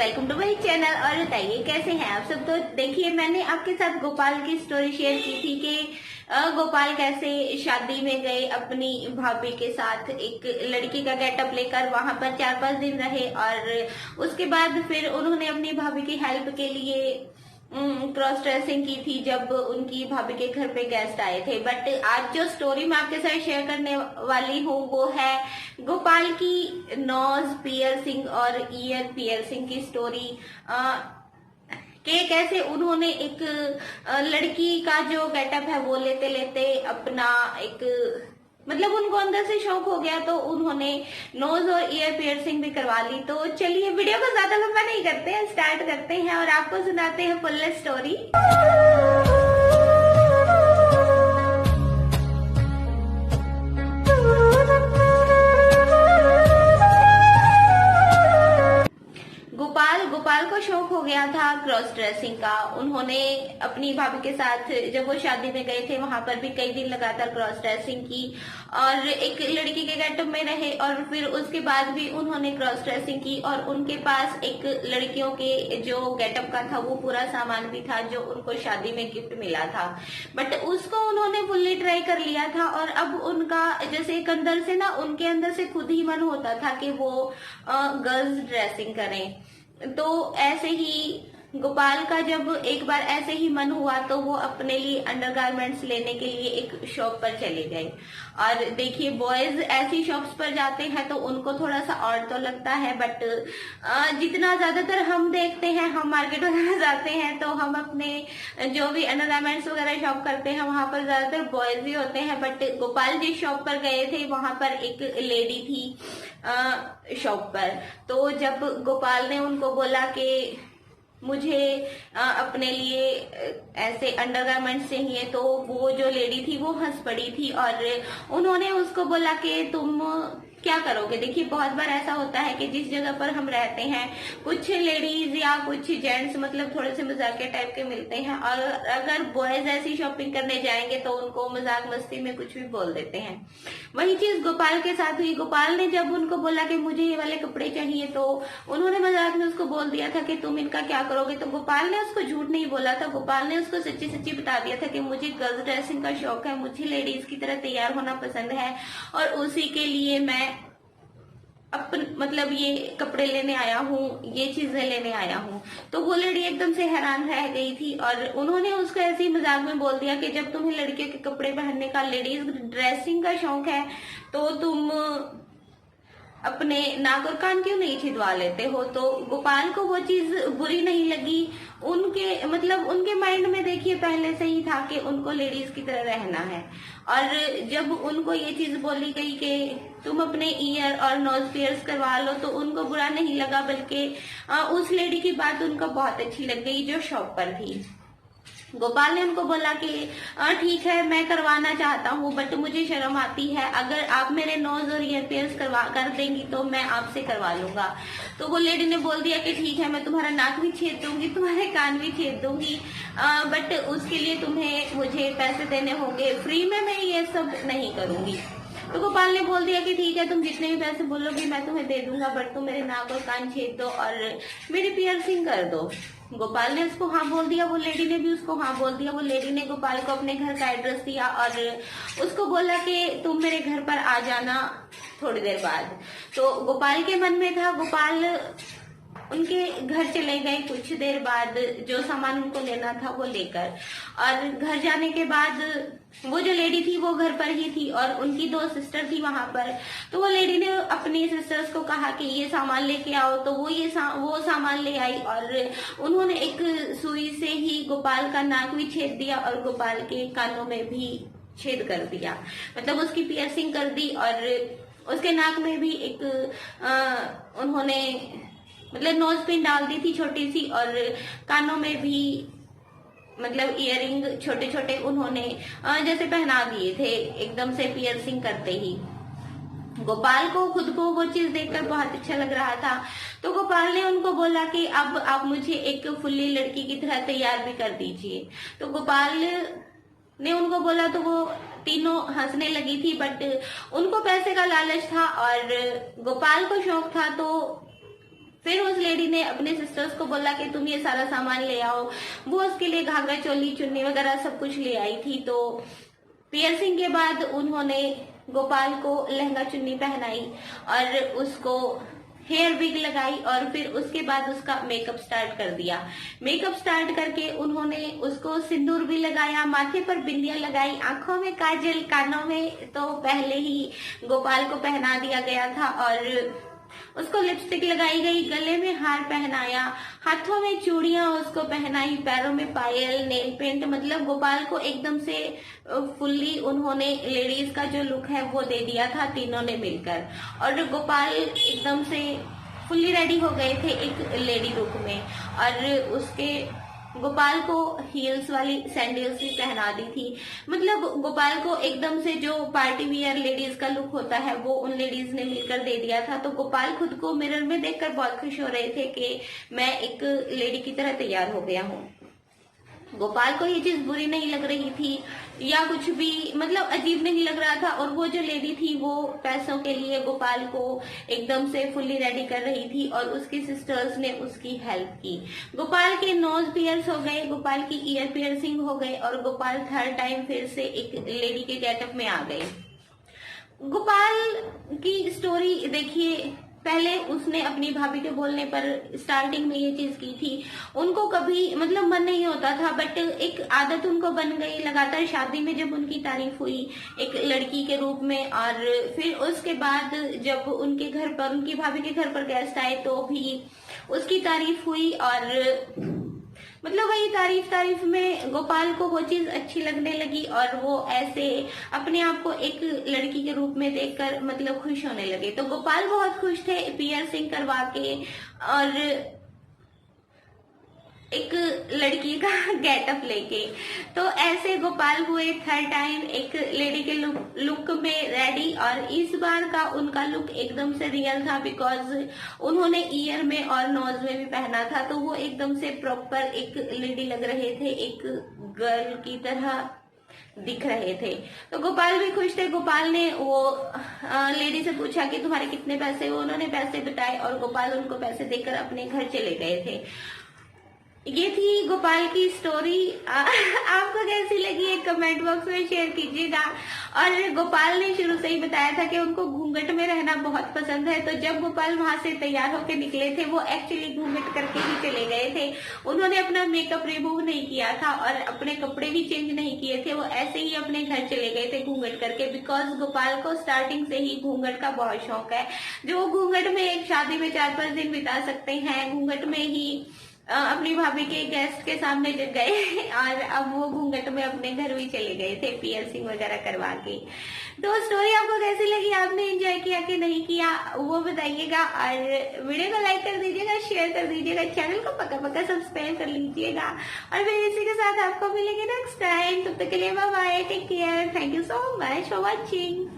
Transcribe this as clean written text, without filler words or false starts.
Welcome to my channel. और बताइए कैसे हैं आप सब। तो देखिए, मैंने आपके साथ गोपाल की स्टोरी शेयर की थी कि गोपाल कैसे शादी में गए अपनी भाभी के साथ, एक लड़की का गेटअप लेकर वहां पर 4-5 दिन रहे और उसके बाद फिर उन्होंने अपनी भाभी की हेल्प के लिए क्रॉस ड्रेसिंग की थी जब उनकी भाभी के घर पे गेस्ट आए थे। बट आज जो स्टोरी मैं आपके साथ शेयर करने वाली हूँ वो है गोपाल की नोज पियर्सिंग और ईयर पियर्सिंग की स्टोरी। कि कैसे उन्होंने एक लड़की का जो गेटअप है वो लेते लेते अपना एक मतलब उनको अंदर से शौक हो गया तो उन्होंने नोज और ईयर पियर्सिंग भी करवा ली। तो चलिए वीडियो को ज्यादा लंबा नहीं करते हैं, स्टार्ट करते हैं और आपको सुनाते हैं फुल स्टोरी। गोपाल को शौक हो गया था क्रॉस ड्रेसिंग का। उन्होंने अपनी भाभी के साथ जब वो शादी में गए थे वहां पर भी कई दिन लगातार क्रॉस ड्रेसिंग की और एक लड़की के गेटअप में रहे और फिर उसके बाद भी उन्होंने क्रॉस ड्रेसिंग की और उनके पास एक लड़कियों के जो गेटअप का था वो पूरा सामान भी था जो उनको शादी में गिफ्ट मिला था। बट उसको उन्होंने फुल्ली ट्राई कर लिया था और अब उनका जैसे एक अंदर से ना उनके अंदर से खुद ही मन होता था कि वो गर्ल्स ड्रेसिंग करें। तो ऐसे ही गोपाल का जब एक बार ऐसे ही मन हुआ तो वो अपने लिए अंडरगारमेंट्स लेने के लिए एक शॉप पर चले गए। और देखिए, बॉयज ऐसी शॉप्स पर जाते हैं तो उनको थोड़ा सा ऑड तो लगता है, बट जितना ज्यादातर हम देखते हैं, हम मार्केट वगैरह जाते हैं तो हम अपने जो भी अंडरगारमेंट्स वगैरह शॉप करते हैं वहां पर ज्यादातर बॉयज ही होते हैं। बट गोपाल जिस शॉप पर गए थे वहां पर एक लेडी थी शॉप पर। तो जब गोपाल ने उनको बोला कि मुझे अपने लिए ऐसे अंडरगारमेंट्स चाहिए, तो वो जो लेडी थी वो हंस पड़ी थी और उन्होंने उसको बोला कि तुम क्या करोगे। देखिए, बहुत बार ऐसा होता है कि जिस जगह पर हम रहते हैं कुछ लेडीज या कुछ जेंट्स मतलब थोड़े से मजाकिया टाइप के मिलते हैं और अगर बॉयज ऐसी शॉपिंग करने जाएंगे तो उनको मजाक मस्ती में कुछ भी बोल देते हैं। वही चीज गोपाल के साथ हुई। गोपाल ने जब उनको बोला कि मुझे ये वाले कपड़े चाहिए तो उन्होंने मजाक में उसको बोल दिया था कि तुम इनका क्या करोगे। तो गोपाल ने उसको झूठ नहीं बोला था, गोपाल ने उसको सच्ची सच्ची बता दिया था कि मुझे गर्ल्स ड्रेसिंग का शौक है, मुझे लेडीज की तरह तैयार होना पसंद है और उसी के लिए मैं मतलब ये कपड़े लेने आया हूँ, ये चीजें लेने आया हूँ। तो वो लड़ी एकदम से हैरान रह गई थी और उन्होंने उसको ऐसे ही मजाक में बोल दिया कि जब तुम्हें लड़कियों के कपड़े पहनने का, लेडीज ड्रेसिंग का शौक है तो तुम अपने नाक और कान क्यों नहीं छिदवा लेते हो। तो गोपाल को वो चीज बुरी नहीं लगी। उनके मतलब उनके माइंड में देखिए पहले से ही था कि उनको लेडीज की तरह रहना है। और जब उनको ये चीज बोली गई कि तुम अपने ईयर और नोज पियर्स करवा लो तो उनको बुरा नहीं लगा, बल्कि उस लेडी की बात उनको बहुत अच्छी लग गई जो शॉप पर थी। गोपाल ने उनको बोला कि ठीक है, मैं करवाना चाहता हूँ बट मुझे शर्म आती है, अगर आप मेरे नोज और ईयर पियर्स करवा कर देंगी तो मैं आपसे करवा लूंगा। तो वो लेडी ने बोल दिया कि ठीक है, मैं तुम्हारा नाक भी छेद दूंगी, तुम्हारे कान भी छेद दूंगी, बट उसके लिए तुम्हें मुझे पैसे देने होंगे, फ्री में मैं ये सब नहीं करूंगी। तो गोपाल ने बोल दिया कि ठीक है, तुम जितने भी पैसे बोलोगी मैं तुम्हें दे दूंगा, बट तुम मेरे नाक और कान छेद दो और मेरी पियर्सिंग कर दो। गोपाल ने उसको हाँ बोल दिया, वो लेडी ने भी उसको हाँ बोल दिया। वो लेडी ने गोपाल को अपने घर का एड्रेस दिया और उसको बोला कि तुम मेरे घर पर आ जाना थोड़ी देर बाद। तो गोपाल के मन में था, गोपाल उनके घर चले गए कुछ देर बाद जो सामान उनको लेना था वो लेकर। और घर जाने के बाद वो जो लेडी थी वो घर पर ही थी और उनकी 2 सिस्टर थी वहां पर। तो वो लेडी ने अपनी सिस्टर्स को कहा कि ये सामान लेके आओ, तो वो सामान ले आई और उन्होंने एक सुई से ही गोपाल का नाक भी छेद दिया और गोपाल के कानों में भी छेद कर दिया, मतलब उसकी पियर्सिंग कर दी। और उसके नाक में भी एक उन्होंने मतलब नोज पिन डाल दी थी छोटी सी और कानों में भी मतलब इयरिंग छोटे छोटे उन्होंने जैसे पहना दिए थे एकदम से पियर्सिंग करते ही। गोपाल को खुद को वो चीज देखकर बहुत अच्छा लग रहा था। तो गोपाल ने उनको बोला कि अब आप मुझे एक फुल्ली लड़की की तरह तैयार भी कर दीजिए। तो गोपाल ने उनको बोला तो वो तीनों हंसने लगी थी, बट उनको पैसे का लालच था और गोपाल को शौक था। तो फिर उस लेडी ने अपने सिस्टर्स को बोला कि तुम ये सारा सामान ले आओ। वो उसके लिए घाघरा चोली चुन्नी वगैरह सब कुछ ले आई थी। तो पियर्सिंग के बाद उन्होंने गोपाल को लहंगा चुन्नी पहनाई और उसको हेयर विग लगाई और फिर उसके बाद उसका मेकअप स्टार्ट कर दिया। मेकअप स्टार्ट करके उन्होंने उसको सिंदूर भी लगाया, माथे पर बिंदिया लगाई, आंखों में काजल, कानों में तो पहले ही गोपाल को पहना दिया गया था और उसको लिपस्टिक लगाई गई, गले में हार पहनाया, हाथों में चूड़ियां उसको पहनाई, पैरों में पायल, नेल पेंट, मतलब गोपाल को एकदम से फुल्ली उन्होंने लेडीज का जो लुक है वो दे दिया था तीनों ने मिलकर। और गोपाल एकदम से फुल्ली रेडी हो गए थे एक लेडी लुक में और उसके गोपाल को हील्स वाली सैंडल्स भी पहना दी थी। मतलब गोपाल को एकदम से जो पार्टी वियर लेडीज का लुक होता है वो उन लेडीज ने मिलकर दे दिया था। तो गोपाल खुद को मिरर में देखकर बहुत खुश हो रहे थे कि मैं एक लेडी की तरह तैयार हो गया हूँ। गोपाल को ये चीज बुरी नहीं लग रही थी या कुछ भी, मतलब अजीब नहीं लग रहा था। और वो जो लेडी थी वो पैसों के लिए गोपाल को एकदम से फुल्ली रेडी कर रही थी और उसकी सिस्टर्स ने उसकी हेल्प की। गोपाल के नोज पियर्स हो गए, गोपाल की ईयर पियर्सिंग हो गए और गोपाल थर्ड टाइम फिर से एक लेडी के गेटअप में आ गए। गोपाल की स्टोरी देखिए, पहले उसने अपनी भाभी के बोलने पर स्टार्टिंग में ये चीज की थी। उनको कभी मतलब मन नहीं होता था बट एक आदत उनको बन गई। लगातार शादी में जब उनकी तारीफ हुई एक लड़की के रूप में और फिर उसके बाद जब उनके घर पर, उनकी भाभी के घर पर गेस्ट आए तो भी उसकी तारीफ हुई और मतलब वही तारीफ में गोपाल को वो चीज अच्छी लगने लगी और वो ऐसे अपने आप को एक लड़की के रूप में देखकर मतलब खुश होने लगे। तो गोपाल बहुत खुश थे पियर्सिंग करवा के और एक लड़की का गेटअप लेके। तो ऐसे गोपाल हुए थर्ड टाइम एक लेडी के लुक में रेडी और इस बार का उनका लुक एकदम से रियल था बिकॉज उन्होंने ईयर में और नोज में भी पहना था। तो वो एकदम से प्रॉपर एक लेडी लग रहे थे, एक गर्ल की तरह दिख रहे थे। तो गोपाल भी खुश थे। गोपाल ने वो लेडी से पूछा कि तुम्हारे कितने पैसे, वो उन्होंने पैसे बताए और गोपाल उनको पैसे देकर अपने घर चले गए थे। ये थी गोपाल की स्टोरी। आपको कैसी लगी एक कमेंट बॉक्स में शेयर कीजिएगा। और गोपाल ने शुरू से ही बताया था कि उनको घूंघट में रहना बहुत पसंद है। तो जब गोपाल वहां से तैयार होकर निकले थे वो एक्चुअली घूंघट करके ही चले गए थे। उन्होंने अपना मेकअप रिमूव नहीं किया था और अपने कपड़े भी चेंज नहीं किए थे। वो ऐसे ही अपने घर चले गए थे घूंघट करके बिकॉज गोपाल को स्टार्टिंग से ही घूंघट का बहुत शौक है। जो घूंघट में एक शादी में 4-5 दिन बिता सकते हैं, घूंघट में ही अपनी भाभी के गेस्ट के सामने जब गए और अब वो घूंघट में अपने घर भी चले गए थे पियर्सिंग वगैरह करवा के। तो स्टोरी आपको कैसी लगी, आपने एंजॉय किया कि नहीं किया वो बताइएगा और वीडियो को लाइक कर दीजिएगा, शेयर कर दीजिएगा, चैनल को पक्का सब्सक्राइब कर लीजिएगा। और फिर इसी के साथ आपको मिलेंगे नेक्स्ट टाइम। तब तक के लिए bye bye, take care, thank you so much for watching.